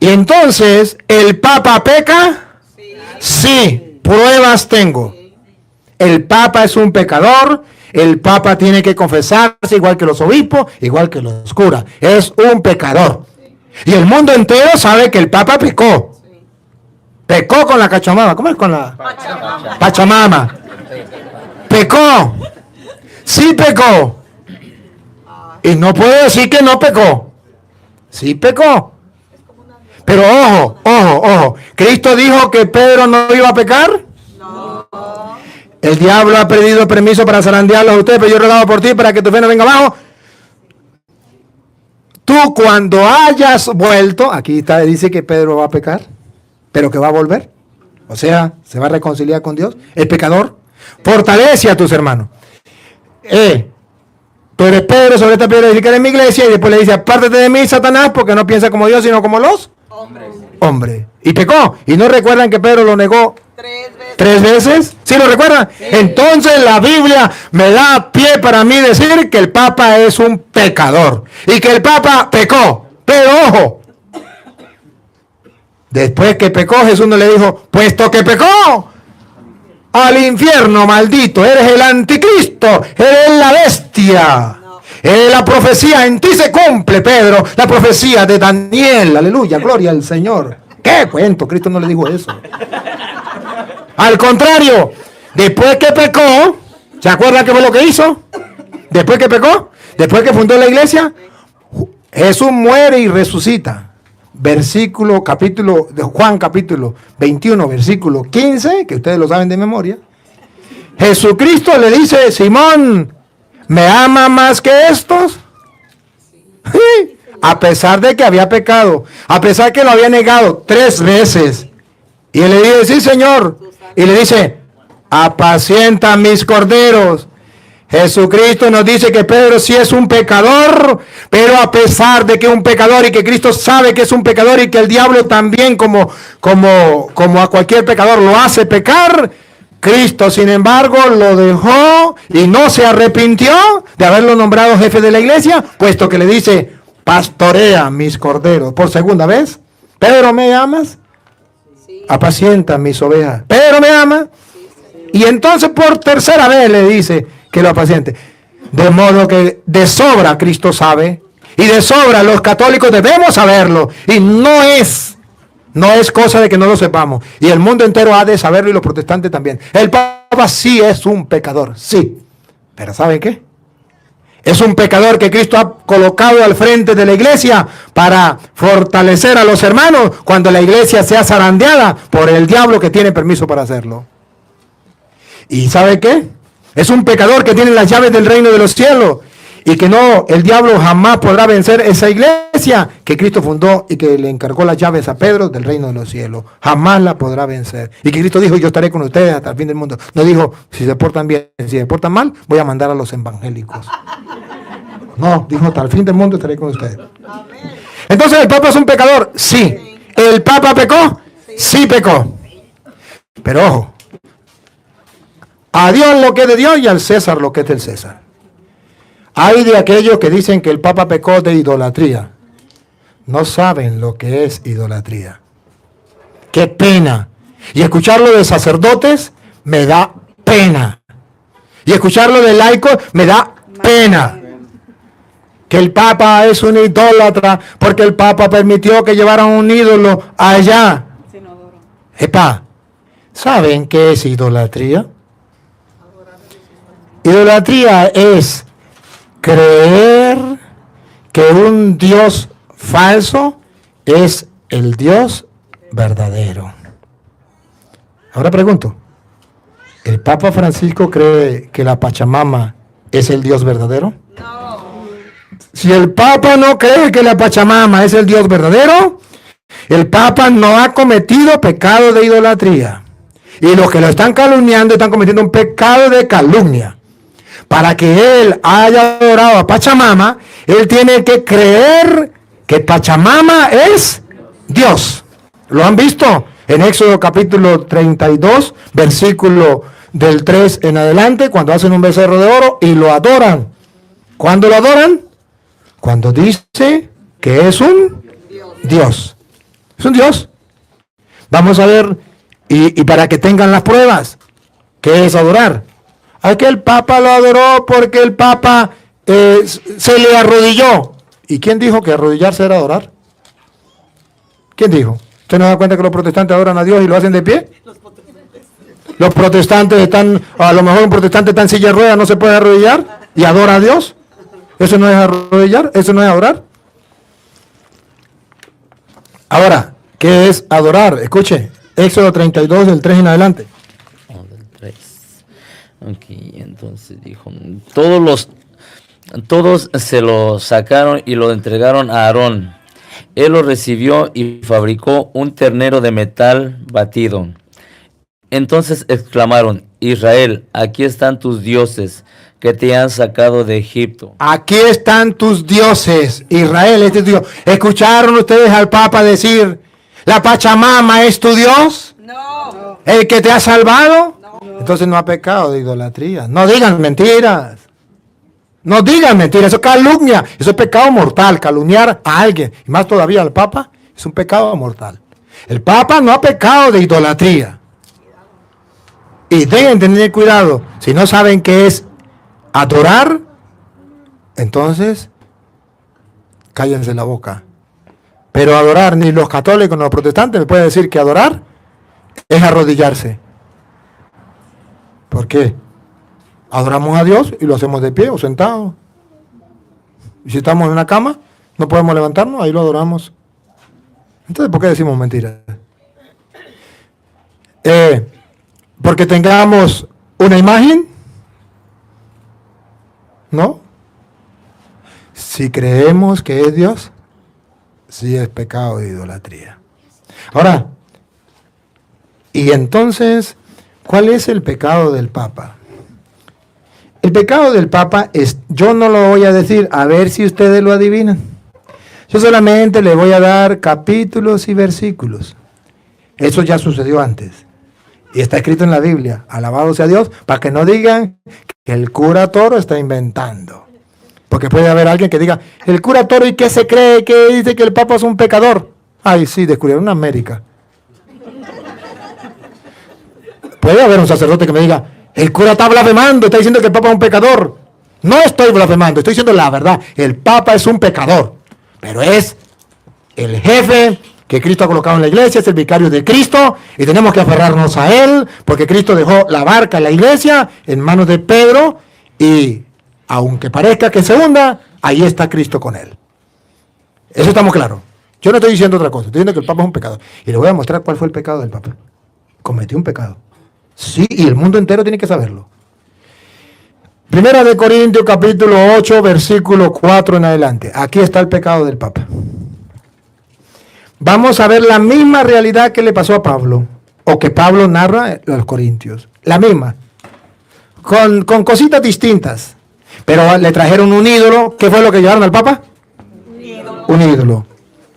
Y entonces, ¿el Papa peca? Sí, pruebas tengo. El Papa es un pecador. El Papa tiene que confesarse igual que los obispos, igual que los curas. Es un pecador. Y el mundo entero sabe que el Papa pecó. Pecó con la Pachamama. ¿Cómo es con la Pachamama? Pecó. Sí pecó. Y no puedo decir que no pecó. Sí pecó. Pero ojo, ojo, ojo. ¿Cristo dijo que Pedro no iba a pecar? No. El diablo ha pedido permiso para zarandearlos a ustedes, pero yo he rogado por ti para que tu fe no venga abajo. Tú cuando hayas vuelto, aquí está, dice que Pedro va a pecar, pero que va a volver. O sea, se va a reconciliar con Dios. El pecador fortalece a tus hermanos. Tú eres Pedro, sobre esta piedra edificaré en mi iglesia, y después le dice, apártate de mí, Satanás, porque no piensa como Dios, sino como los hombres. Y pecó. ¿Y no recuerdan que Pedro lo negó 3 veces? ¿Sí lo recuerdan? Sí. Entonces la Biblia me da pie para mí decir que el Papa es un pecador. Y que el Papa pecó. Pero ojo, después que pecó, Jesús no le dijo, puesto que pecó, al infierno, maldito, eres el anticristo, eres la bestia. La profecía en ti se cumple, Pedro, la profecía de Daniel, aleluya, gloria al Señor. ¿Qué cuento? Cristo no le dijo eso. Al contrario, después que pecó, ¿se acuerdan qué fue lo que hizo? Después que pecó, después que fundó la iglesia, Jesús muere y resucita. Capítulo de Juan, capítulo 21, versículo 15, que ustedes lo saben de memoria. Jesucristo le dice, Simón, ¿me ama más que estos? Sí. A pesar de que había pecado, a pesar que lo había negado 3 veces. Y él le dice, sí, Señor. Y le dice, apacienta mis corderos. Jesucristo nos dice que Pedro sí es un pecador, pero a pesar de que es un pecador y que Cristo sabe que es un pecador y que el diablo también como a cualquier pecador lo hace pecar, Cristo sin embargo lo dejó y no se arrepintió de haberlo nombrado jefe de la iglesia, puesto que le dice, pastorea mis corderos. Por segunda vez, Pedro, ¿me amas? Apacienta mis ovejas. Pedro me ama. Y entonces por tercera vez le dice que lo apaciente. De modo que de sobra Cristo sabe. Y de sobra los católicos debemos saberlo. Y no es cosa de que no lo sepamos. Y el mundo entero ha de saberlo y los protestantes también. El Papa sí es un pecador. Sí. Pero ¿saben qué? Es un pecador que Cristo ha colocado al frente de la iglesia para fortalecer a los hermanos cuando la iglesia sea zarandeada por el diablo que tiene permiso para hacerlo. ¿Y sabe qué? Es un pecador que tiene las llaves del reino de los cielos y que el diablo jamás podrá vencer esa iglesia que Cristo fundó y que le encargó las llaves a Pedro del reino de los cielos. Jamás la podrá vencer. Y que Cristo dijo, yo estaré con ustedes hasta el fin del mundo. No dijo, si se portan bien, si se portan mal, voy a mandar a los evangélicos. No, dijo, hasta el fin del mundo estaré con ustedes. Entonces, ¿el Papa es un pecador? Sí. ¿El Papa pecó? Sí pecó. Pero ojo, a Dios lo que es de Dios y al César lo que es del César. Hay de aquellos que dicen que el Papa pecó de idolatría. No saben lo que es idolatría. ¡Qué pena! Y escucharlo de sacerdotes me da pena. Y escucharlo de laicos me da pena. Que el Papa es un idólatra porque el Papa permitió que llevaran un ídolo allá. Epa, ¿saben qué es idolatría? Idolatría es creer que un Dios falso es el Dios verdadero. Ahora pregunto, ¿el Papa Francisco cree que la Pachamama es el Dios verdadero? No. Si el Papa no cree que la Pachamama es el Dios verdadero, el Papa no ha cometido pecado de idolatría. Y los que lo están calumniando están cometiendo un pecado de calumnia. Para que él haya adorado a Pachamama, él tiene que creer que Pachamama es Dios. ¿Lo han visto? En Éxodo capítulo 32, versículo del 3 en adelante, cuando hacen un becerro de oro y lo adoran. ¿Cuándo lo adoran? Cuando dice que es un Dios. Es un Dios. Vamos a ver, y para que tengan las pruebas, ¿qué es adorar? Aquel Papa lo adoró porque el Papa se le arrodilló. ¿Y quién dijo que arrodillarse era adorar? ¿Quién dijo? ¿Usted no da cuenta que los protestantes adoran a Dios y lo hacen de pie? Los protestantes están, a lo mejor un protestante está en silla de ruedas, no se puede arrodillar y adora a Dios. ¿Eso no es arrodillar? ¿Eso no es adorar? Ahora, ¿qué es adorar? Escuche, Éxodo 32, del 3 en adelante. Del 3. Ok, entonces dijo, todos se lo sacaron y lo entregaron a Aarón. Él lo recibió y fabricó un ternero de metal batido. Entonces exclamaron, Israel, aquí están tus dioses que te han sacado de Egipto. Aquí están tus dioses, Israel, este es Dios. ¿Escucharon ustedes al Papa decir, la Pachamama es tu Dios? No. ¿El que te ha salvado? No. Entonces no ha pecado de idolatría. No digan mentiras. No digan mentiras, eso es calumnia, eso es pecado mortal, calumniar a alguien, y más todavía al Papa, es un pecado mortal. El Papa no ha pecado de idolatría. Y deben tener cuidado, si no saben qué es adorar, entonces cállense la boca. Pero adorar, ni los católicos ni los protestantes me pueden decir que adorar es arrodillarse. ¿Por qué? Adoramos a Dios y lo hacemos de pie o sentado. Y si estamos en una cama, no podemos levantarnos, ahí lo adoramos. Entonces, ¿por qué decimos mentiras? Porque tengamos una imagen, ¿no? Si creemos que es Dios, sí es pecado de idolatría. Ahora, y entonces, ¿cuál es el pecado del Papa? El pecado del Papa es, yo no lo voy a decir, a ver si ustedes lo adivinan. Yo solamente le voy a dar capítulos y versículos. Eso ya sucedió antes. Y está escrito en la Biblia. Alabado sea Dios, para que no digan que el cura Toro está inventando. Porque puede haber alguien que diga, el cura Toro, ¿y qué se cree? Que dice que el Papa es un pecador. Ay, sí, descubrieron América. Puede haber un sacerdote que me diga, el cura está blasfemando, está diciendo que el Papa es un pecador. No estoy blasfemando, estoy diciendo la verdad. El Papa es un pecador, pero es el jefe que Cristo ha colocado en la iglesia, es el vicario de Cristo, y tenemos que aferrarnos a él, porque Cristo dejó la barca en la iglesia en manos de Pedro, y aunque parezca que se hunda, ahí está Cristo con él. Eso estamos claros. Yo no estoy diciendo otra cosa, estoy diciendo que el Papa es un pecador. Y le voy a mostrar cuál fue el pecado del Papa. Cometió un pecado. Sí, y el mundo entero tiene que saberlo. Primera de Corintios, capítulo 8, versículo 4 en adelante. Aquí está el pecado del Papa. Vamos a ver la misma realidad que le pasó a Pablo, o que Pablo narra a los Corintios. La misma. Con cositas distintas. Pero le trajeron un ídolo. ¿Qué fue lo que llevaron al Papa? Un ídolo.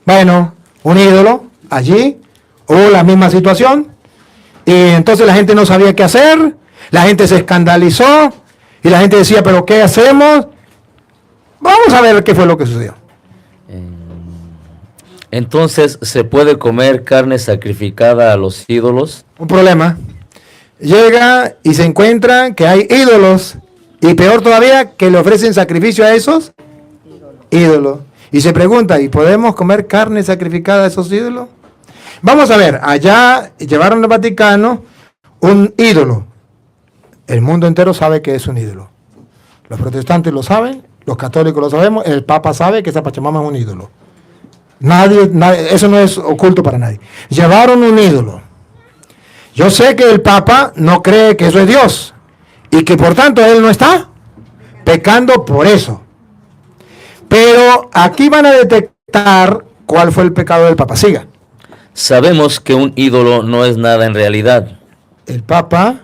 Bueno, un ídolo. Allí hubo la misma situación. Y entonces la gente no sabía qué hacer, la gente se escandalizó y la gente decía, ¿pero qué hacemos? Vamos a ver qué fue lo que sucedió. Entonces, ¿se puede comer carne sacrificada a los ídolos? Un problema. Llega y se encuentra que hay ídolos y peor todavía que le ofrecen sacrificio a esos ídolos. Y se pregunta, ¿y podemos comer carne sacrificada a esos ídolos? Vamos a ver, allá llevaron al Vaticano un ídolo. El mundo entero sabe que es un ídolo. Los protestantes lo saben, los católicos lo sabemos, el Papa sabe que esa Pachamama es un ídolo. Nadie, eso no es oculto para nadie. Llevaron un ídolo. Yo sé que el Papa no cree que eso es Dios y que por tanto él no está pecando por eso. Pero aquí van a detectar cuál fue el pecado del Papa. Siga. Sabemos que un ídolo no es nada en realidad. El Papa,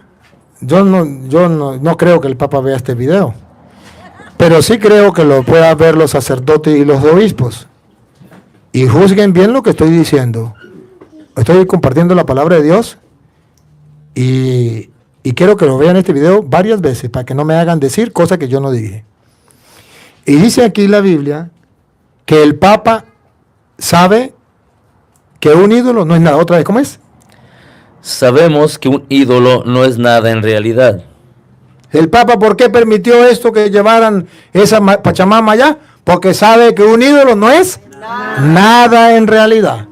yo no creo que el Papa vea este video, pero sí creo que lo puedan ver los sacerdotes y los obispos. Y juzguen bien lo que estoy diciendo. Estoy compartiendo la palabra de Dios y quiero que lo vean este video varias veces para que no me hagan decir cosas que yo no dije. Y dice aquí la Biblia que el Papa sabe que un ídolo no es nada. Otra vez, ¿cómo es? Sabemos que un ídolo no es nada en realidad. El Papa, ¿por qué permitió esto que llevaran esa Pachamama allá? Porque sabe que un ídolo no es nada en realidad.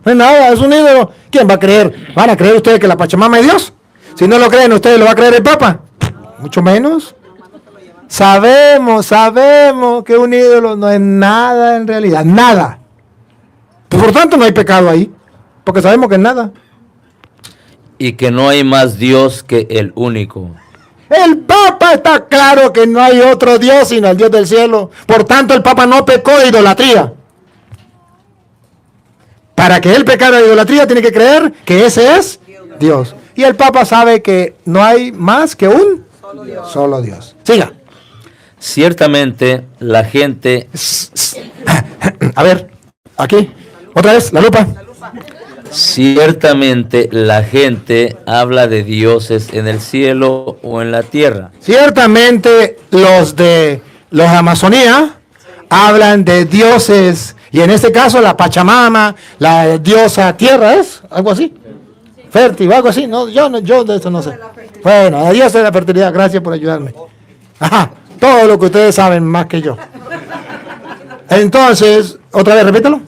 No es nada, es un ídolo. ¿Quién va a creer? ¿Van a creer ustedes que la Pachamama es Dios? Si no lo creen, ¿ustedes lo va a creer el Papa? Mucho menos. Sabemos que un ídolo no es nada en realidad, nada. Por tanto, no hay pecado ahí, porque sabemos que es nada. Y que no hay más Dios que el único. El Papa está claro que no hay otro Dios sino el Dios del cielo. Por tanto, el Papa no pecó de idolatría. Para que él pecara de idolatría, tiene que creer que ese es Dios. Y el Papa sabe que no hay más que un solo Dios. Siga. Ciertamente la gente... A ver, aquí, otra vez, la lupa. Ciertamente la gente habla de dioses en el cielo o en la tierra. Ciertamente los de Amazonía hablan de dioses, y en este caso la Pachamama, la diosa tierra, ¿es? Algo así. Fértil, algo así. No, yo de eso no sé. Bueno, la diosa de la fertilidad, gracias por ayudarme. Ajá, todo lo que ustedes saben más que yo. Entonces, otra vez, repítalo.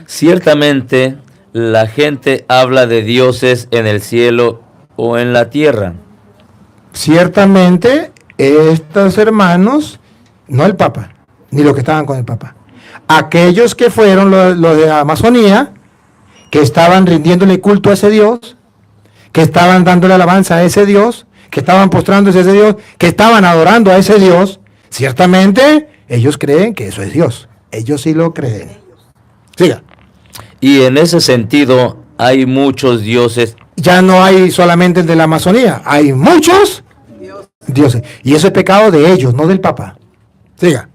Ciertamente la gente habla de dioses en el cielo o en la tierra. Ciertamente, estos hermanos, no el Papa, ni los que estaban con el Papa, aquellos que fueron los de Amazonía, que estaban rindiéndole culto a ese Dios, que estaban dándole alabanza a ese Dios, que estaban postrándose a ese Dios, que estaban adorando a ese Dios, ciertamente ellos creen que eso es Dios. Ellos sí lo creen. Siga. Y en ese sentido hay muchos dioses. Ya no hay solamente el de la Amazonía, hay muchos dioses. Y eso es pecado de ellos, no del Papa. Siga.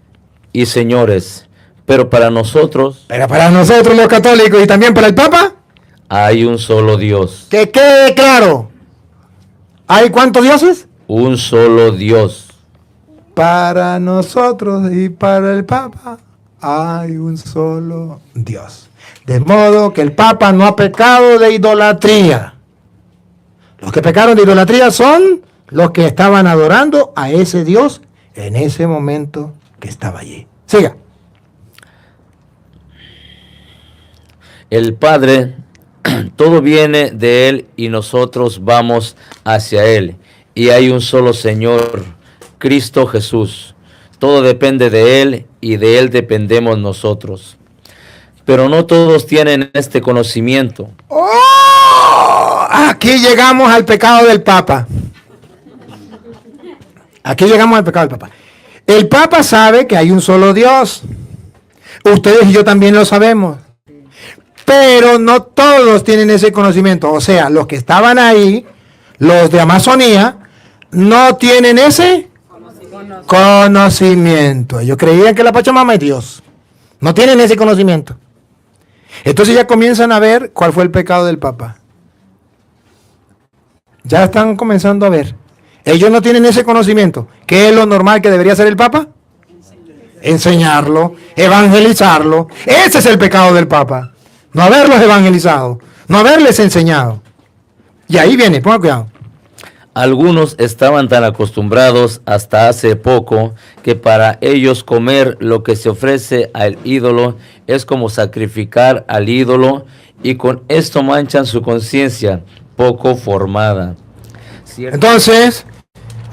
Y señores, pero para nosotros los católicos y también para el Papa, hay un solo Dios. que quede claro. ¿Hay cuántos dioses? Un solo Dios. Para nosotros y para el Papa hay un solo Dios. De modo que el Papa no ha pecado de idolatría. Los que pecaron de idolatría son los que estaban adorando a ese Dios en ese momento que estaba allí. Siga. El Padre, todo viene de Él y nosotros vamos hacia Él. Y hay un solo Señor, Cristo Jesús. Todo depende de Él y de Él dependemos nosotros. Pero no todos tienen este conocimiento. ¡Oh! Aquí llegamos al pecado del Papa. Aquí llegamos al pecado del Papa. El Papa sabe que hay un solo Dios. Ustedes y yo también lo sabemos. Pero no todos tienen ese conocimiento. O sea, los que estaban ahí, los de Amazonía, no tienen ese conocimiento. Ellos creían que la Pachamama es Dios. No tienen ese conocimiento. Entonces ya comienzan a ver cuál fue el pecado del Papa. Ya están comenzando a ver. Ellos no tienen ese conocimiento. ¿Qué es lo normal que debería hacer el Papa? Enseñarlo, evangelizarlo. Ese es el pecado del Papa. No haberlos evangelizado, no haberles enseñado. Y ahí viene, ponga cuidado. Algunos estaban tan acostumbrados hasta hace poco que para ellos comer lo que se ofrece al ídolo es como sacrificar al ídolo, y con esto manchan su conciencia poco formada. ¿Cierto? Entonces,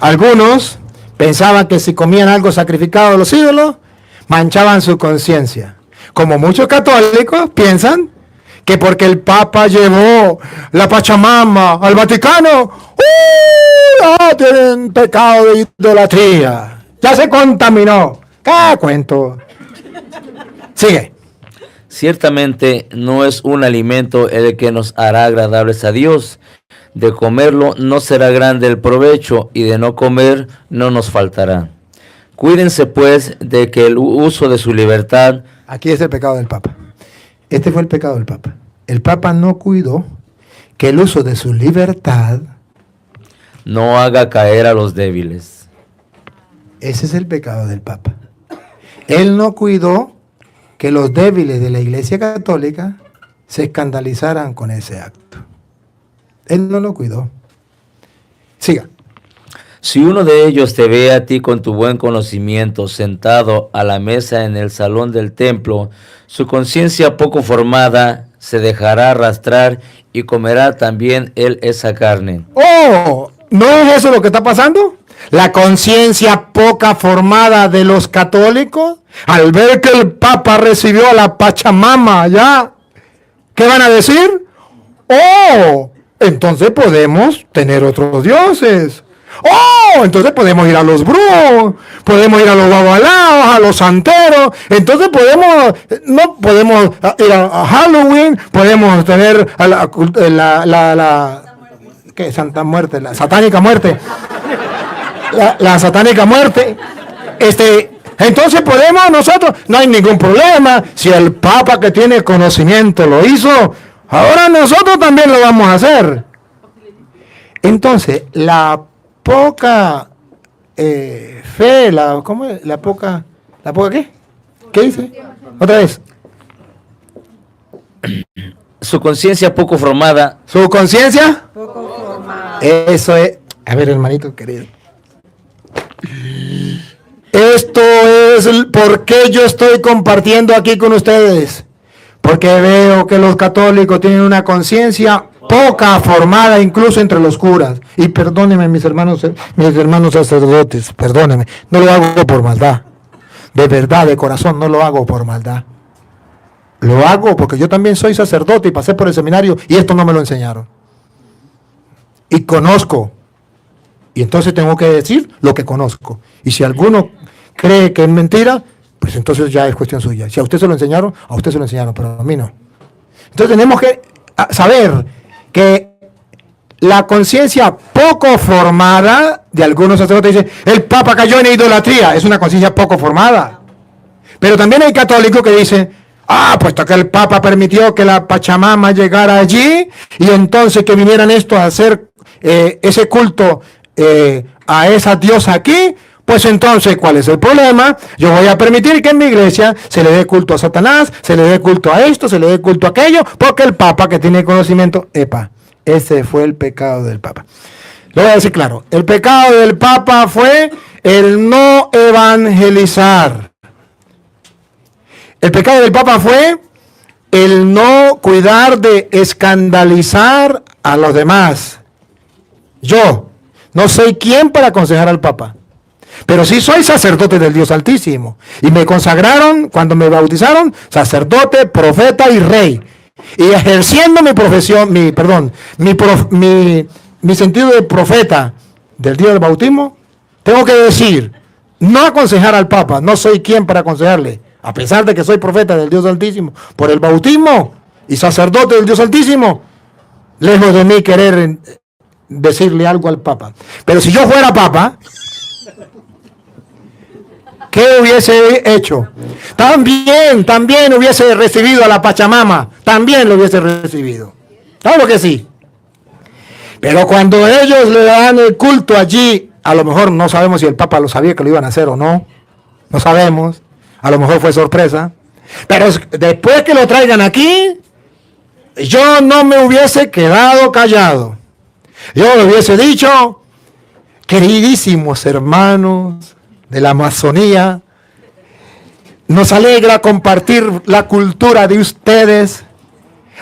algunos pensaban que si comían algo sacrificado a los ídolos, manchaban su conciencia. Como muchos católicos piensan que porque el Papa llevó la Pachamama al Vaticano, ya tienen pecado de idolatría. Ya se contaminó. ¿Qué cuento? Sigue. Ciertamente no es un alimento el que nos hará agradables a Dios. De comerlo no será grande el provecho, y de no comer no nos faltará. Cuídense pues de que el uso de su libertad... Aquí es el pecado del Papa. Este fue el pecado del Papa. El Papa no cuidó que el uso de su libertad no haga caer a los débiles. Ese es el pecado del Papa. Él no cuidó que los débiles de la Iglesia Católica se escandalizaran con ese acto. Él no lo cuidó. Siga. Si uno de ellos te ve a ti con tu buen conocimiento sentado a la mesa en el salón del templo, su conciencia poco formada se dejará arrastrar y comerá también él esa carne. Oh, ¿no es eso lo que está pasando? La conciencia poca formada de los católicos, al ver que el Papa recibió a la Pachamama allá, ¿qué van a decir? Oh, entonces podemos tener otros dioses. Oh, entonces podemos ir a los brujos, podemos ir a los babalaos, a los santeros. Entonces podemos ir a Halloween, podemos tener a la ¿qué? Santa Muerte, la satánica muerte. La satánica muerte. Entonces podemos nosotros, no hay ningún problema. Si el Papa que tiene conocimiento lo hizo, ahora nosotros también lo vamos a hacer. Entonces, la poca fe, ¿cómo es? ¿La poca qué? ¿Qué dice? Otra vez. Su conciencia poco formada. ¿Su conciencia? Poco formada. Eso es. A ver, hermanito querido. Esto es por qué yo estoy compartiendo aquí con ustedes. Porque veo que los católicos tienen una conciencia poca formada, incluso entre los curas. Y perdónenme, mis hermanos sacerdotes, perdónenme, no lo hago por maldad. De verdad, de corazón, no lo hago por maldad. Lo hago porque yo también soy sacerdote y pasé por el seminario y esto no me lo enseñaron. Y conozco. Y entonces tengo que decir lo que conozco. Y si alguno cree que es mentira, pues entonces ya es cuestión suya. Si a usted se lo enseñaron, a usted se lo enseñaron, pero a mí no. Entonces tenemos que saber que la conciencia poco formada de algunos sacerdotes dice, el Papa cayó en idolatría, es una conciencia poco formada. Pero también hay católicos que dicen, puesto que el Papa permitió que la Pachamama llegara allí, y entonces que vinieran esto a hacer ese culto a esa diosa aquí, pues entonces, ¿cuál es el problema? Yo voy a permitir que en mi iglesia se le dé culto a Satanás, se le dé culto a esto, se le dé culto a aquello, porque el Papa que tiene conocimiento, ese fue el pecado del Papa. Lo voy a decir claro, el pecado del Papa fue el no evangelizar. El pecado del Papa fue el no cuidar de escandalizar a los demás. Yo no soy quien para aconsejar al Papa. Pero sí soy sacerdote del Dios Altísimo. Y me consagraron, cuando me bautizaron, sacerdote, profeta y rey. Y ejerciendo mi profesión, mi sentido de profeta del día del bautismo, tengo que decir, no aconsejar al Papa, no soy quien para aconsejarle. A pesar de que soy profeta del Dios Altísimo, por el bautismo y sacerdote del Dios Altísimo, lejos de mí querer decirle algo al Papa. Pero si yo fuera Papa, ¿qué hubiese hecho? También hubiese recibido a la Pachamama. También lo hubiese recibido. Claro que sí. Pero cuando ellos le dan el culto allí, a lo mejor no sabemos si el Papa lo sabía que lo iban a hacer o no. No sabemos. A lo mejor fue sorpresa. Pero después que lo traigan aquí, yo no me hubiese quedado callado. Yo le hubiese dicho, queridísimos hermanos de la Amazonía, nos alegra compartir la cultura de ustedes.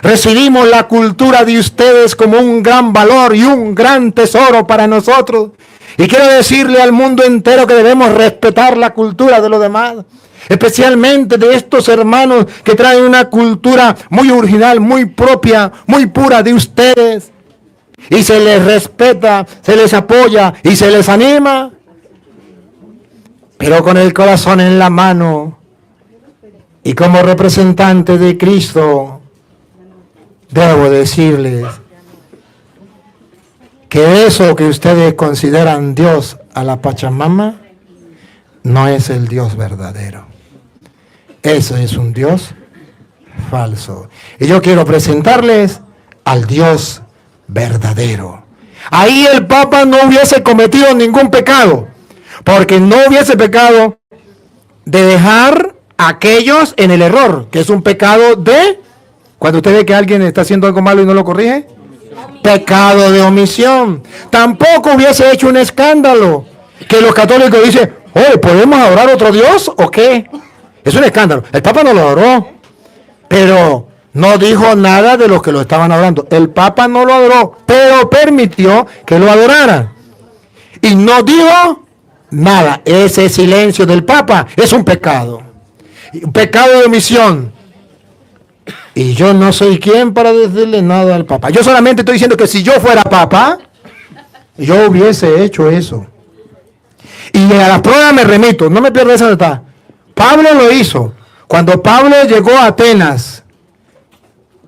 Recibimos la cultura de ustedes como un gran valor y un gran tesoro para nosotros. Y quiero decirle al mundo entero que debemos respetar la cultura de los demás, especialmente de estos hermanos que traen una cultura muy original, muy propia, muy pura de ustedes. Y se les respeta, se les apoya y se les anima, pero con el corazón en la mano. Y como representante de Cristo, debo decirles que eso que ustedes consideran Dios a la Pachamama no es el Dios verdadero. Eso es un Dios falso. Y yo quiero presentarles al Dios verdadero. Ahí el Papa no hubiese cometido ningún pecado, porque no hubiese pecado de dejar a aquellos en el error, que es un pecado de Cuando usted ve que alguien está haciendo algo malo y no lo corrige, pecado de omisión. Tampoco hubiese hecho un escándalo que los católicos dicen, oye, ¿podemos adorar a otro Dios o qué? Es un escándalo. El Papa no lo adoró, pero no dijo nada de los que lo estaban adorando. El Papa no lo adoró, pero permitió que lo adoraran. Y no dijo nada. Ese silencio del Papa es un pecado. Un pecado de omisión. Y yo no soy quien para decirle nada al Papa. Yo solamente estoy diciendo que si yo fuera Papa, yo hubiese hecho eso. Y a las pruebas me remito, no me pierdo esa detalle. Pablo lo hizo. Cuando Pablo llegó a Atenas,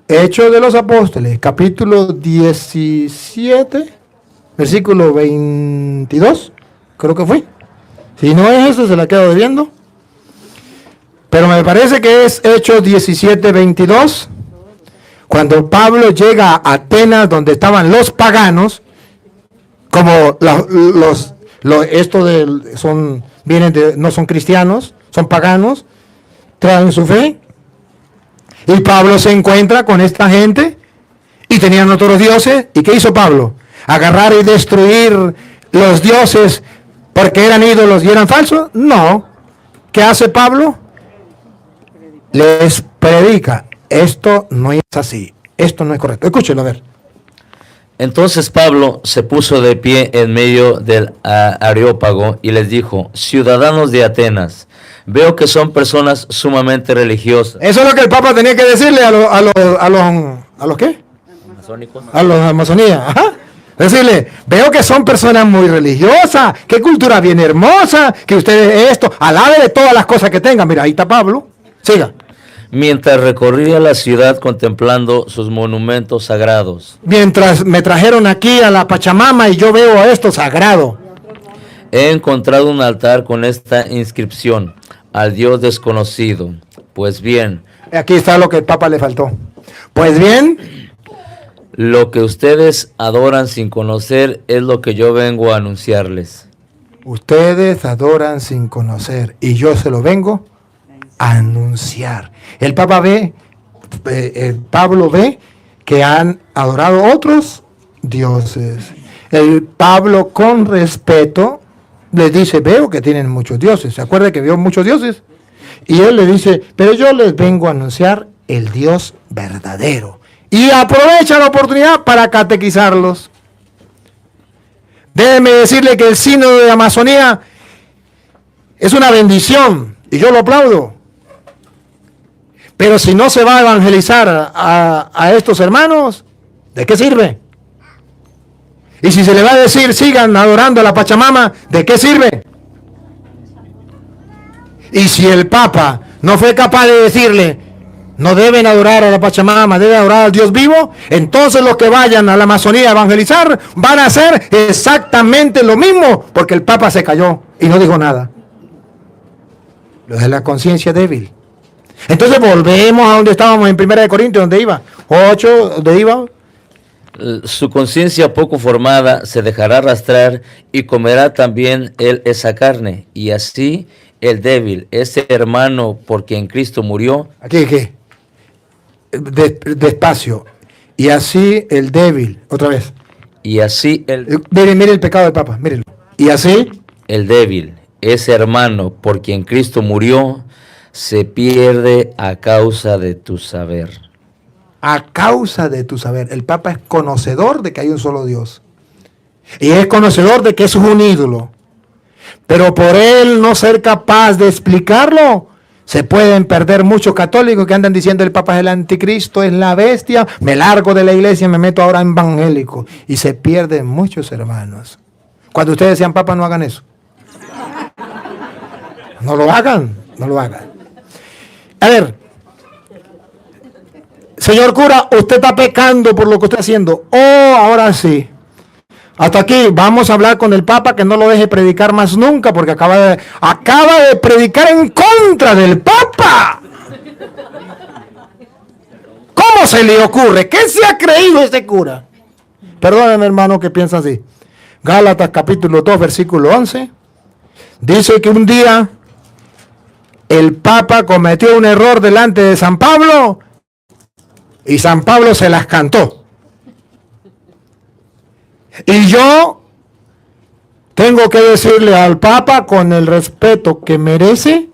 Hechos de los Apóstoles, capítulo 17, versículo 22, creo que fue. Si no es eso, se la quedo debiendo. Pero me parece que es Hechos 17, 22. Cuando Pablo llega a Atenas, donde estaban los paganos, como no son cristianos, son paganos, traen su fe. Y Pablo se encuentra con esta gente y tenían otros dioses. ¿Y qué hizo Pablo? ¿Agarrar y destruir los dioses porque eran ídolos y eran falsos? No. ¿Qué hace Pablo? Les predica. Esto no es así. Esto no es correcto. Escúchenlo a ver. Entonces Pablo se puso de pie en medio del Areópago y les dijo, ciudadanos de Atenas, veo que son personas sumamente religiosas. Eso es lo que el Papa tenía que decirle a los ¿qué? Masónicos. A los de Amazonía. Ajá. Decirle, veo que son personas muy religiosas, qué cultura bien hermosa, que ustedes esto, alabe de todas las cosas que tengan. Mira, ahí está Pablo. Siga. Mientras recorría la ciudad contemplando sus monumentos sagrados. Mientras me trajeron aquí a la Pachamama y yo veo esto sagrado. He encontrado un altar con esta inscripción, al Dios desconocido. Pues bien. Aquí está lo que el Papa le faltó. Pues bien. Lo que ustedes adoran sin conocer es lo que yo vengo a anunciarles. Ustedes adoran sin conocer y yo se lo vengo a anunciar. El Papa Pablo ve que han adorado otros dioses. El Pablo con respeto les dice, veo que tienen muchos dioses. ¿Se acuerda que vio muchos dioses? Y él le dice, pero yo les vengo a anunciar el Dios verdadero. Y aprovecha la oportunidad para catequizarlos. Déjeme decirle que el sínodo de Amazonía es una bendición y yo lo aplaudo. Pero si no se va a evangelizar a estos hermanos, ¿de qué sirve? Y si se le va a decir, sigan adorando a la Pachamama, ¿de qué sirve? Y si el Papa no fue capaz de decirle, no deben adorar a la Pachamama, deben adorar al Dios vivo, entonces los que vayan a la Amazonía a evangelizar van a hacer exactamente lo mismo, porque el Papa se cayó y no dijo nada. Lo de la conciencia débil. Entonces volvemos a donde estábamos en 1 Corintios, donde iba. 8, donde iba. Su conciencia poco formada se dejará arrastrar y comerá también él esa carne. Y así el débil, ese hermano por quien Cristo murió. Aquí. Despacio. Y así el débil. Otra vez. Y así el... Mire el pecado del Papa. Mírenlo. Y así el débil, ese hermano por quien Cristo murió, se pierde a causa de tu saber. A causa de tu saber. El Papa es conocedor de que hay un solo Dios. Y es conocedor de que eso es un ídolo. Pero por él no ser capaz de explicarlo, se pueden perder muchos católicos que andan diciendo el Papa es el anticristo, es la bestia, me largo de la iglesia, me meto ahora en evangélico. Y se pierden muchos hermanos. Cuando ustedes sean papas, no hagan eso. No lo hagan. A ver, señor cura, usted está pecando por lo que está haciendo. Oh, ahora sí. Hasta aquí, vamos a hablar con el Papa que no lo deje predicar más nunca porque acaba de predicar en contra del Papa. ¿Cómo se le ocurre? ¿Qué se ha creído este cura? Perdónenme, hermano, que piensa así. Gálatas capítulo 2, versículo 11. Dice que un día el Papa cometió un error delante de San Pablo Y San Pablo se las cantó. Y yo tengo que decirle al Papa con el respeto que merece,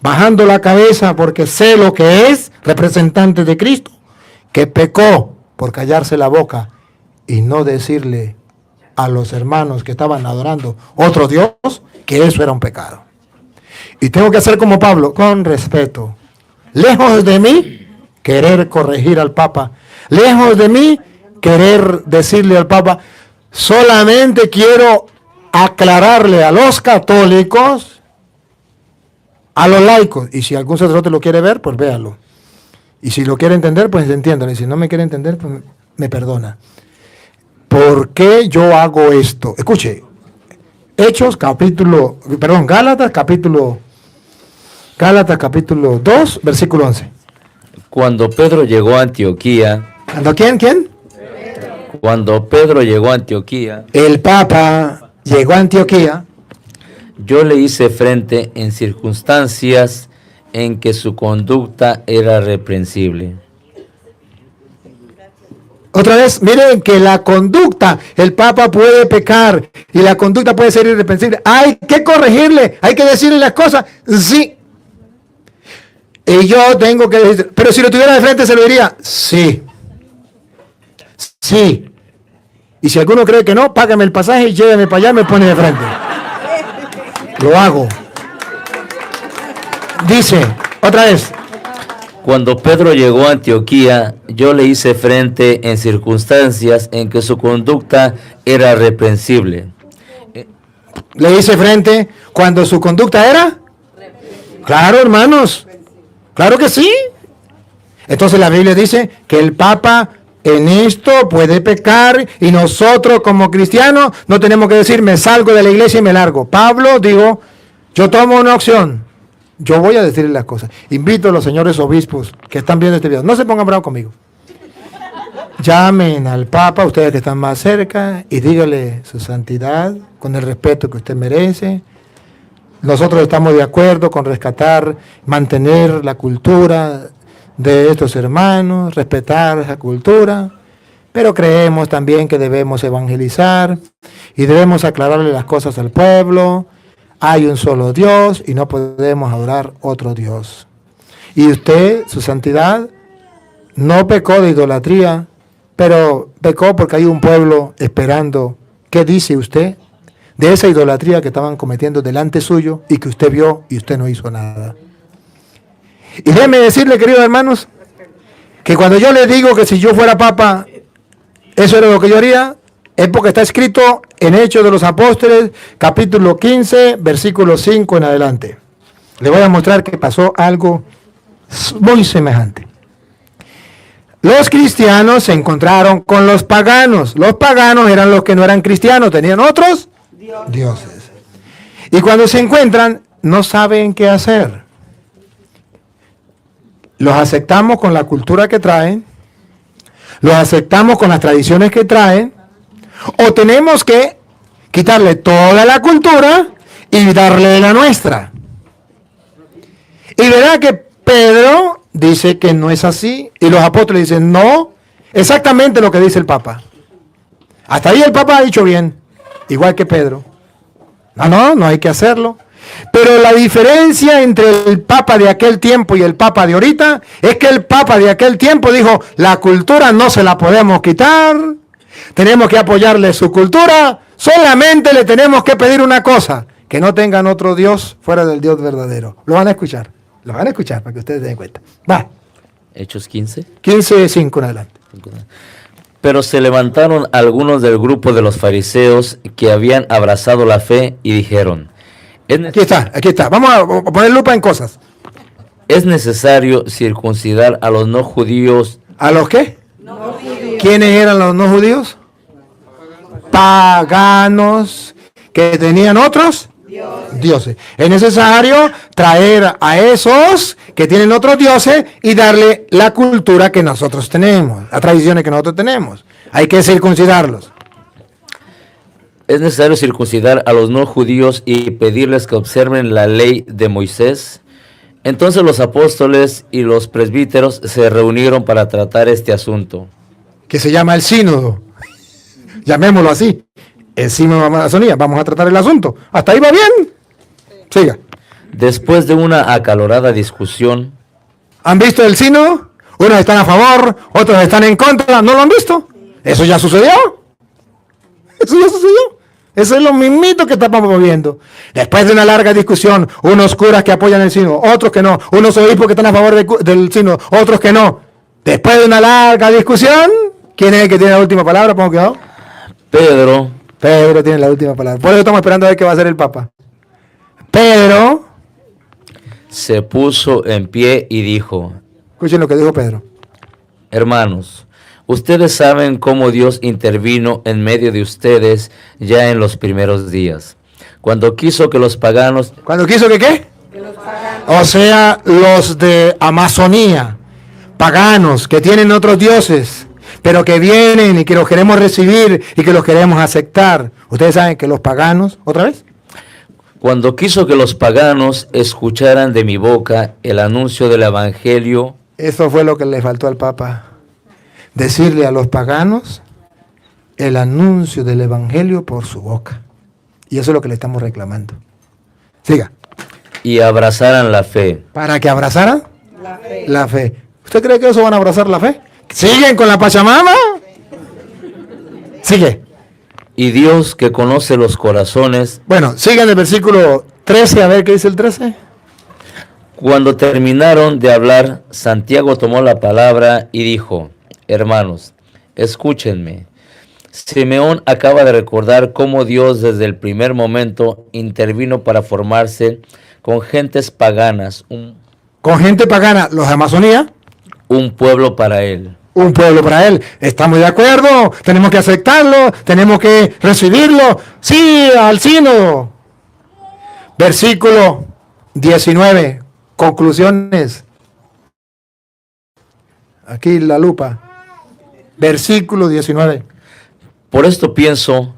bajando la cabeza porque sé lo que es representante de Cristo, que pecó por callarse la boca y no decirle a los hermanos que estaban adorando otro Dios que eso era un pecado. Y tengo que hacer como Pablo, con respeto. Lejos de mí querer corregir al Papa, lejos de mí querer decirle al Papa, solamente quiero aclararle a los católicos, a los laicos, y si algún sacerdote lo quiere ver, pues véalo. Y si lo quiere entender, pues entiéndalo. Y si no me quiere entender, pues me perdona. ¿Por qué yo hago esto? Escuche, Gálatas capítulo 2, versículo 11. Cuando Pedro llegó a Antioquía, ¿Quién? Cuando Pedro llegó a Antioquía, El Papa llegó a Antioquía. yo le hice frente en circunstancias en que su conducta era reprensible. Otra vez, miren que la conducta, el Papa puede pecar y la conducta puede ser irreprensible. Hay que corregirle, hay que decirle las cosas, sí. Y yo tengo que decir, pero si lo tuviera de frente se lo diría, sí. Sí. Y si alguno cree que no, págame el pasaje y lléveme para allá y me pone de frente. Lo hago. Dice, otra vez. Cuando Pedro llegó a Antioquía, yo le hice frente en circunstancias en que su conducta era reprensible. Le hice frente cuando su conducta era. Claro, hermanos. Claro que sí. Entonces la Biblia dice que el Papa en esto puede pecar y nosotros como cristianos no tenemos que decir me salgo de la iglesia y me largo. Pablo dijo, yo tomo una opción. Yo voy a decirles las cosas. Invito a los señores obispos que están viendo este video. No se pongan bravos conmigo. Llamen al Papa, ustedes que están más cerca, y díganle su santidad, con el respeto que usted merece. Nosotros estamos de acuerdo con rescatar, mantener la cultura de estos hermanos, respetar esa cultura, pero creemos también que debemos evangelizar y debemos aclararle las cosas al pueblo. Hay un solo Dios y no podemos adorar otro Dios. Y usted, su santidad, no pecó de idolatría, pero pecó porque hay un pueblo esperando. ¿Qué dice usted de esa idolatría que estaban cometiendo delante suyo y que usted vio y usted no hizo nada? Y déjeme decirle, queridos hermanos, que cuando yo le digo que si yo fuera papa, eso era lo que yo haría, es porque está escrito en Hechos de los Apóstoles, capítulo 15, versículo 5 en adelante. Le voy a mostrar que pasó algo muy semejante. Los cristianos se encontraron con los paganos. Los paganos eran los que no eran cristianos, tenían otros dioses. Y cuando se encuentran, no saben qué hacer. Los aceptamos con la cultura que traen, los aceptamos con las tradiciones que traen, o tenemos que quitarle toda la cultura y darle la nuestra. Y verá que Pedro dice que no es así, y los apóstoles dicen no, exactamente lo que dice el Papa. Hasta ahí el Papa ha dicho bien, igual que Pedro. No hay que hacerlo. Pero la diferencia entre el Papa de aquel tiempo y el Papa de ahorita es que el Papa de aquel tiempo dijo, la cultura no se la podemos quitar, tenemos que apoyarle su cultura, solamente le tenemos que pedir una cosa, que no tengan otro Dios fuera del Dios verdadero. Lo van a escuchar para que ustedes se den cuenta. Va. Hechos 15. 15:5 en adelante. Pero se levantaron algunos del grupo de los fariseos que habían abrazado la fe y dijeron, Aquí está. Vamos a poner lupa en cosas. es necesario circuncidar a los no judíos. ¿A los qué? No judíos. ¿Quiénes eran los no judíos? Paganos que tenían otros dioses. Es necesario traer a esos que tienen otros dioses y darle la cultura que nosotros tenemos, las tradiciones que nosotros tenemos. Hay que circuncidarlos. Es necesario circuncidar a los no judíos y pedirles que observen la ley de Moisés. Entonces los apóstoles y los presbíteros se reunieron para tratar este asunto. Que se llama el sínodo. Llamémoslo así. El sínodo de Amazonía. Vamos a tratar el asunto. ¿Hasta ahí va bien? Siga. Después de una acalorada discusión, ¿Han visto el sínodo? Unos están a favor, otros están en contra. ¿No lo han visto? Eso ya sucedió. Eso ya sucedió. Eso es lo mismito que estamos viendo. Después de una larga discusión, unos curas que apoyan el sínodo, otros que no, unos obispos que están a favor del sínodo, otros que no. Después de una larga discusión, ¿quién es el que tiene la última palabra? Pongo cuidado. Pedro tiene la última palabra. Por eso estamos esperando a ver qué va a hacer el Papa. Pedro se puso en pie y dijo: escuchen lo que dijo Pedro. Hermanos, ustedes saben cómo Dios intervino en medio de ustedes ya en los primeros días, cuando quiso que los paganos... ¿Cuándo quiso que qué? O sea, los de Amazonía, paganos, que tienen otros dioses, pero que vienen y que los queremos recibir y que los queremos aceptar. Ustedes saben que los paganos, ¿otra vez? Cuando quiso que los paganos escucharan de mi boca el anuncio del evangelio... Eso fue lo que le faltó al Papa. Decirle a los paganos el anuncio del evangelio por su boca. Y eso es lo que le estamos reclamando. Siga. Y abrazaran la fe. ¿Para que abrazaran? La fe. ¿Usted cree que eso van a abrazar la fe? ¿Siguen con la Pachamama? Sigue. Y Dios, que conoce los corazones... Bueno, sigan el versículo 13, a ver qué dice el 13. Cuando terminaron de hablar, Santiago tomó la palabra y dijo: Hermanos, escúchenme. Simeón acaba de recordar cómo Dios desde el primer momento intervino para formarse con gentes paganas, con gente pagana, los de Amazonía, un pueblo para él. Un pueblo para él. Estamos de acuerdo, tenemos que aceptarlo, tenemos que recibirlo. Sí, al sínodo. Versículo 19, conclusiones. Aquí la lupa. Versículo 19. Por esto pienso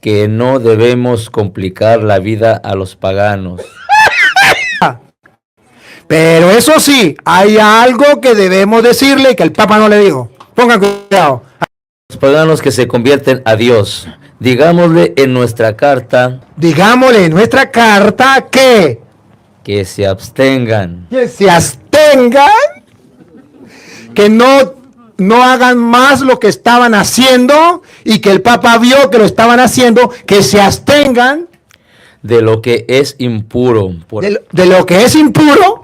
que no debemos complicar la vida a los paganos. Pero eso sí, hay algo que debemos decirle que el Papa no le dijo. Pongan cuidado. Los paganos que se convierten a Dios, digámosle en nuestra carta que se abstengan. Que se abstengan, que no hagan más lo que estaban haciendo y que el Papa vio que lo estaban haciendo, que se abstengan de lo que es impuro, de lo que es impuro,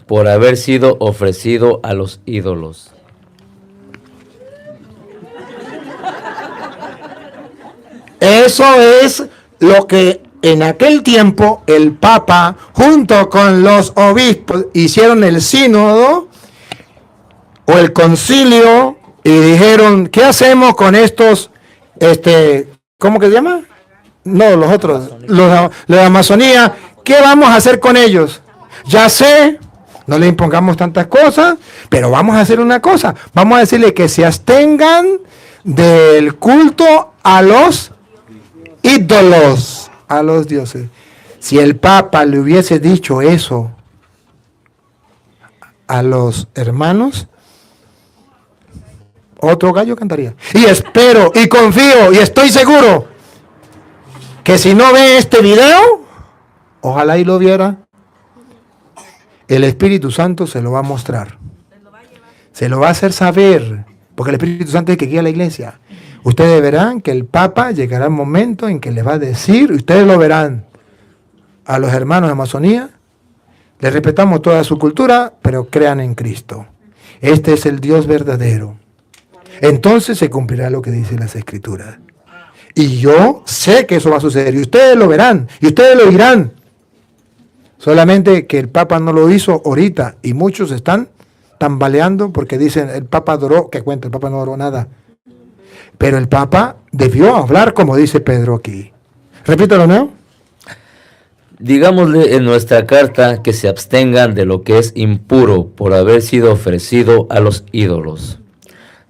por haber sido ofrecido a los ídolos. Eso es lo que en aquel tiempo el Papa junto con los obispos hicieron el sínodo o el concilio y dijeron: ¿qué hacemos con estos, ¿cómo que se llama? No, los otros, los de Amazonía, ¿qué vamos a hacer con ellos? Ya sé, no le impongamos tantas cosas, pero vamos a hacer una cosa, vamos a decirle que se abstengan del culto a los ídolos, a los dioses. Si el Papa le hubiese dicho eso a los hermanos, otro gallo cantaría. Y espero, y confío, y estoy seguro que si no ve este video, ojalá y lo viera, el Espíritu Santo se lo va a mostrar. Se lo va a hacer saber, porque el Espíritu Santo es el que guía a la iglesia. Ustedes verán que el Papa llegará un momento en que les va a decir, ustedes lo verán, a los hermanos de Amazonía, les respetamos toda su cultura, pero crean en Cristo. Este es el Dios verdadero. Entonces se cumplirá lo que dicen las Escrituras. Y yo sé que eso va a suceder, y ustedes lo verán, y ustedes lo dirán. Solamente que el Papa no lo hizo ahorita, y muchos están tambaleando porque dicen, el Papa adoró, ¿qué cuenta? El Papa no adoró nada. Pero el Papa debió hablar como dice Pedro aquí. Repítalo, ¿no? Digámosle en nuestra carta que se abstengan de lo que es impuro por haber sido ofrecido a los ídolos,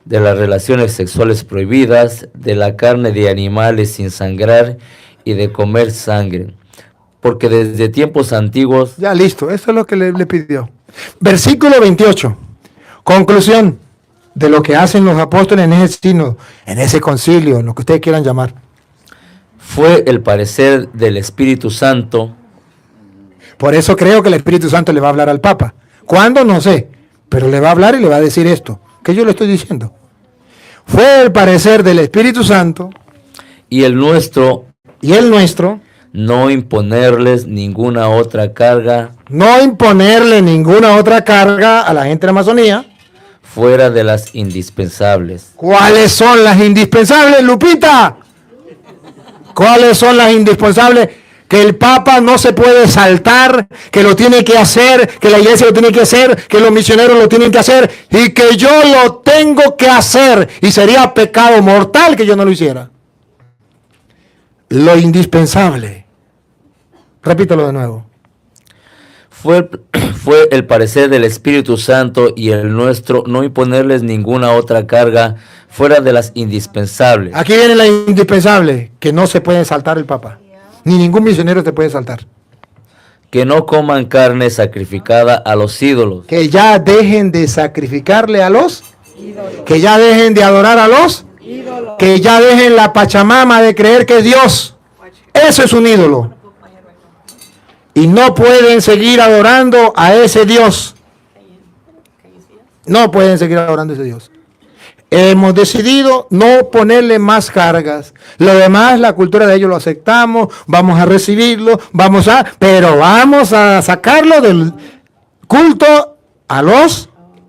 de las relaciones sexuales prohibidas, de la carne de animales sin sangrar y de comer sangre. porque desde tiempos antiguos Ya listo, eso es lo que le pidió. Versículo 28. Conclusión de lo que hacen los apóstoles en ese sínodo, en ese concilio, en lo que ustedes quieran llamar. fue el parecer del Espíritu Santo. Por eso creo que el Espíritu Santo le va a hablar al Papa. ¿Cuándo? No sé. Pero le va a hablar y le va a decir esto, que yo le estoy diciendo. Fue el parecer del Espíritu Santo Y el nuestro, y el nuestro, no imponerles ninguna otra carga no imponerle ninguna otra carga a la gente de la Amazonía. fuera de las indispensables. ¿Cuáles son las indispensables, Lupita? ¿Cuáles son las indispensables? Que el Papa no se puede saltar, que lo tiene que hacer, que la iglesia lo tiene que hacer, que los misioneros lo tienen que hacer y que yo lo tengo que hacer. Y sería pecado mortal que yo no lo hiciera. Lo indispensable. Repítelo de nuevo. Fue el parecer del Espíritu Santo y el nuestro, no imponerles ninguna otra carga fuera de las indispensables. Aquí viene la indispensable, que no se puede saltar el Papa. Ni ningún misionero te puede saltar. Que no coman carne sacrificada a los ídolos. Que ya dejen de sacrificarle a los ídolos. Que ya dejen de adorar a los ídolos. Que ya dejen la pachamama de creer que es Dios. Eso es un ídolo. Y no pueden seguir adorando a ese Dios. No pueden seguir adorando a ese Dios. Hemos decidido no ponerle más cargas. Lo demás, la cultura de ellos lo aceptamos, vamos a recibirlo, pero vamos a sacarlo del culto a los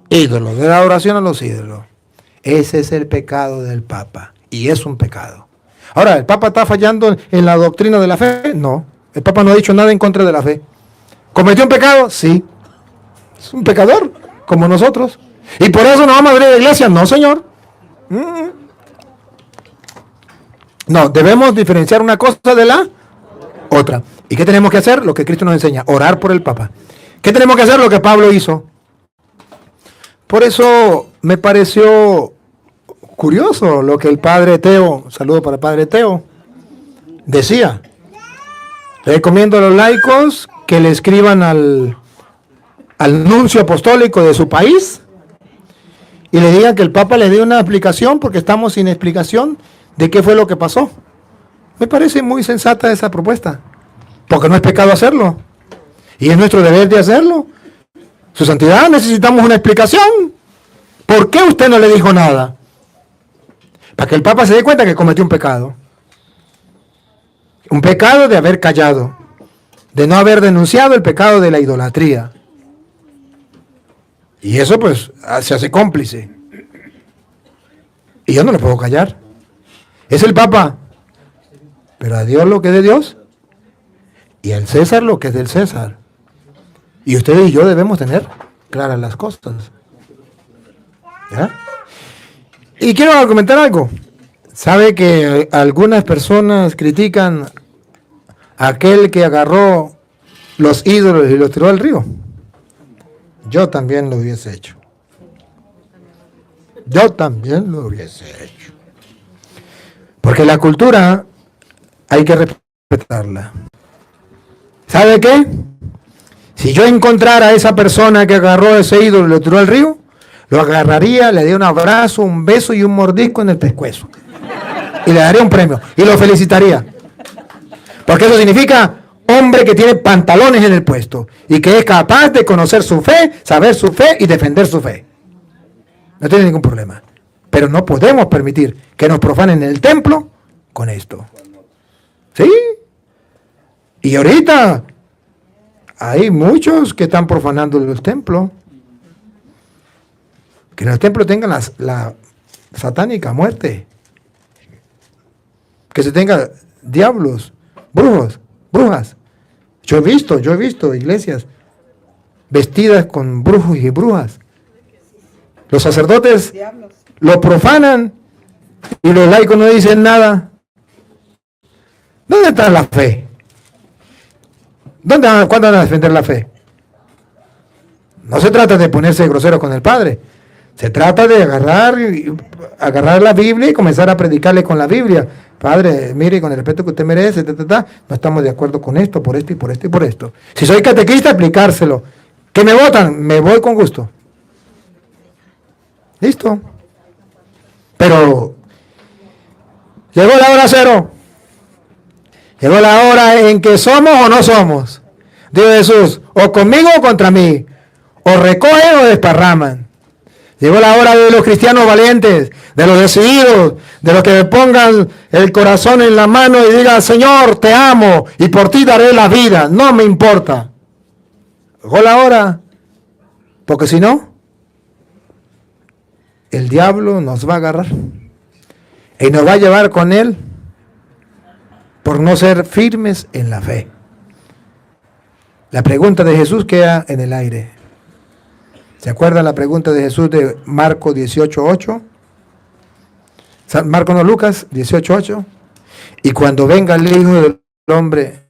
ídolos, de la adoración a los ídolos. Ese es el pecado del Papa, y es un pecado. Ahora, ¿el Papa está fallando en la doctrina de la fe? No, el Papa no ha dicho nada en contra de la fe. ¿Cometió un pecado? Sí. Es un pecador, como nosotros. ¿Y por eso no vamos a abrir la iglesia? No, señor. No, debemos diferenciar una cosa de la otra. ¿Y qué tenemos que hacer? Lo que Cristo nos enseña, orar por el Papa. ¿Qué tenemos que hacer? Lo que Pablo hizo. Por eso me pareció curioso lo que el padre Teo, saludo para el padre Teo, decía. Recomiendo a los laicos que le escriban al nuncio apostólico de su país y le digan que el Papa le dé una explicación, porque estamos sin explicación de qué fue lo que pasó. Me parece muy sensata esa propuesta, porque no es pecado hacerlo, y es nuestro deber de hacerlo. Su santidad, necesitamos una explicación. ¿Por qué usted no le dijo nada? Para que el Papa se dé cuenta que cometió un pecado. Un pecado de haber callado, de no haber denunciado el pecado de la idolatría. Y eso pues se hace cómplice. Y yo no le puedo callar. Es el Papa. Pero a Dios lo que es de Dios. Y al César lo que es del César. Y ustedes y yo debemos tener claras las cosas. ¿Ya? Y quiero argumentar algo. ¿Sabe que algunas personas critican a aquel que agarró los ídolos y los tiró al río? Yo también lo hubiese hecho. Yo también lo hubiese hecho. Porque la cultura hay que respetarla. ¿Sabe qué? Si yo encontrara a esa persona que agarró ese ídolo y lo tiró al río, lo agarraría, le daría un abrazo, un beso y un mordisco en el pescuezo. Y le daría un premio. Y lo felicitaría. Porque eso significa hombre que tiene pantalones en el puesto. Y que es capaz de conocer su fe, saber su fe y defender su fe. No tiene ningún problema. Pero no podemos permitir que nos profanen el templo con esto. ¿Sí? Y ahorita hay muchos que están profanando el templo. Que en el templo tengan la satánica muerte. Que se tenga diablos, brujos, brujas. Yo he visto iglesias vestidas con brujos y brujas. Los sacerdotes lo profanan y los laicos no dicen nada. ¿Dónde está la fe? ¿Cuándo van a defender la fe? No se trata de ponerse grosero con el Padre. Se trata de agarrar la Biblia y comenzar a predicarle con la Biblia. Padre, mire, con el respeto que usted merece, no estamos de acuerdo con esto, por esto y por esto y por esto. Si soy catequista, aplicárselo. ¿Que me votan? Me voy con gusto. Listo. Pero llegó la hora cero. Llegó la hora en que somos o no somos. Dijo Jesús, o conmigo o contra mí. O recogen o desparraman. Llegó la hora de los cristianos valientes, de los decididos, de los que pongan el corazón en la mano y digan, Señor, te amo y por ti daré la vida, no me importa. Llegó la hora, porque si no, el diablo nos va a agarrar y nos va a llevar con él por no ser firmes en la fe. La pregunta de Jesús queda en el aire. ¿Se acuerdan la pregunta de Jesús de Marcos 18:8? Marcos no, Lucas 18:8. Y cuando venga el Hijo del Hombre,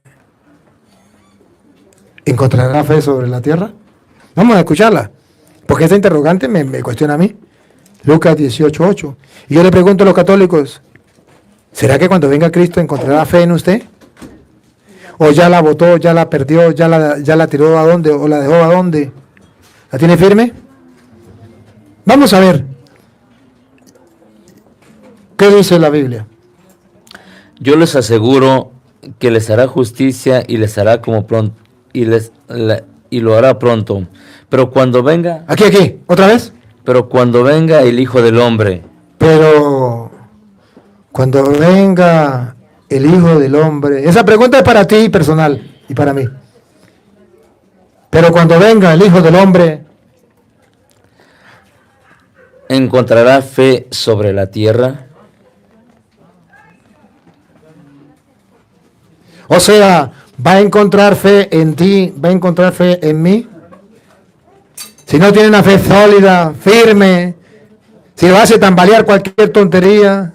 ¿encontrará fe sobre la tierra? Vamos a escucharla, porque esta interrogante me cuestiona a mí. Lucas 18:8. Y yo le pregunto a los católicos, ¿será que cuando venga Cristo encontrará fe en usted? ¿O ya la botó, ya la perdió, ya la tiró a dónde, o la dejó a dónde? ¿La tiene firme? Vamos a ver. ¿Qué dice la Biblia? Yo les aseguro que les hará justicia y les hará como pronto y lo hará pronto. Pero cuando venga, Aquí, otra vez. pero cuando venga el Hijo del Hombre, Pero cuando venga el Hijo del Hombre, esa pregunta es para ti personal y para mí. Pero cuando venga el Hijo del Hombre, ¿encontrará fe sobre la tierra? o sea, ¿va a encontrar fe en ti? ¿Va a encontrar fe en mí? Si no tiene una fe sólida, firme, si lo hace tambalear cualquier tontería,